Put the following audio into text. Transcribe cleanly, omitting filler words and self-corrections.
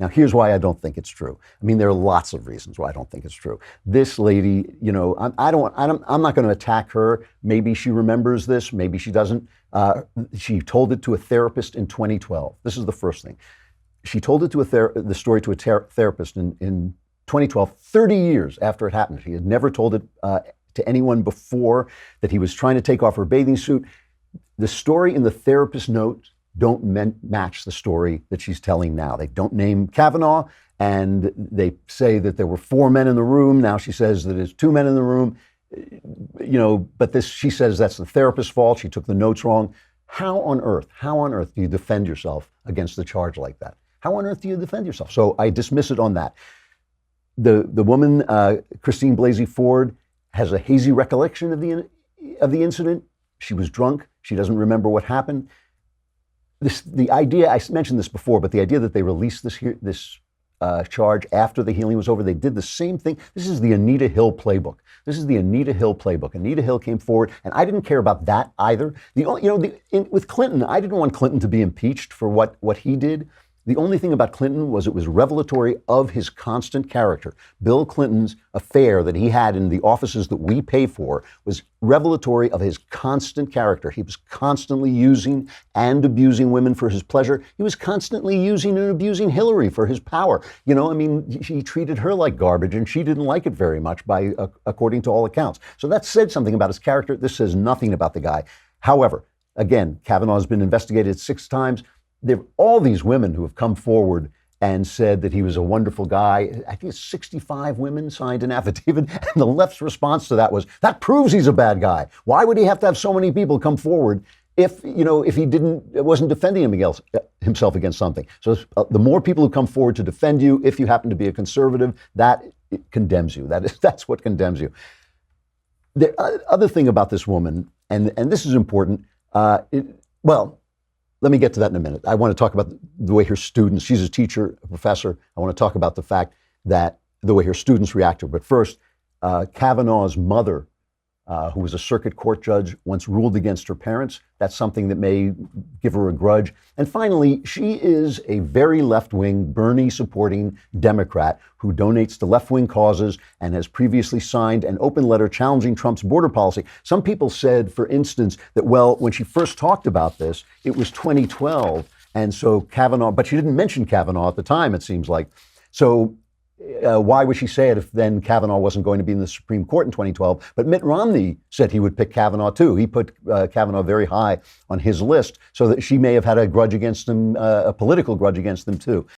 Now, here's why I don't think it's true. I mean, there are lots of reasons why I don't think it's true. This lady, I'm not going to attack her. Maybe she remembers this. Maybe she doesn't. She told it to a therapist in 2012. This is the first thing. She told it to the story to a therapist in 2012, 30 years after it happened. She had never told it to anyone before, that he was trying to take off her bathing suit. The story in the therapist notes don't match the story that she's telling now. They don't name Kavanaugh, and they say that there were 4 men in the room. Now she says that it's 2 men in the room. But she says that's the therapist's fault. She took the notes wrong. How on earth do you defend yourself against the charge like that? How on earth do you defend yourself? So I dismiss it on that. The woman, Christine Blasey Ford, has a hazy recollection of the incident. She was drunk. She doesn't remember what happened. The idea, I mentioned this before, but the idea that they released this charge after the hearing was over, they did the same thing. This is the Anita Hill playbook. Anita Hill came forward, and I didn't care about that either. With Clinton, I didn't want Clinton to be impeached for what he did. The only thing about Clinton was it was revelatory of his constant character. Bill Clinton's affair that he had in the offices that we pay for was revelatory of his constant character. He was constantly using and abusing women for his pleasure. He was constantly using and abusing Hillary for his power. He treated her like garbage, and she didn't like it very much, according to all accounts. So that said something about his character. This says nothing about the guy. However, again, Kavanaugh has been investigated 6 times. There are all these women who have come forward and said that he was a wonderful guy. I think it's 65 women signed an affidavit, and the left's response to that was, that proves he's a bad guy. Why would he have to have so many people come forward if he wasn't defending himself against something? So the more people who come forward to defend you, if you happen to be a conservative, that condemns you. That's what condemns you. The other thing about this woman, and this is important, let me get to that in a minute. I want to talk about the way her students, she's a teacher, a professor. I want to talk about the fact that the way her students react to her. But first, Kavanaugh's mother, who was a circuit court judge, once ruled against her parents. That's something that may give her a grudge. And finally, she is a very left-wing, Bernie-supporting Democrat who donates to left-wing causes and has previously signed an open letter challenging Trump's border policy. Some people said, for instance, that, when she first talked about this, it was 2012, and so Kavanaugh, but she didn't mention Kavanaugh at the time, it seems like. So why would she say it if then Kavanaugh wasn't going to be in the Supreme Court in 2012? But Mitt Romney said he would pick Kavanaugh too. He put Kavanaugh very high on his list, so that she may have had a grudge against him, a political grudge against him too.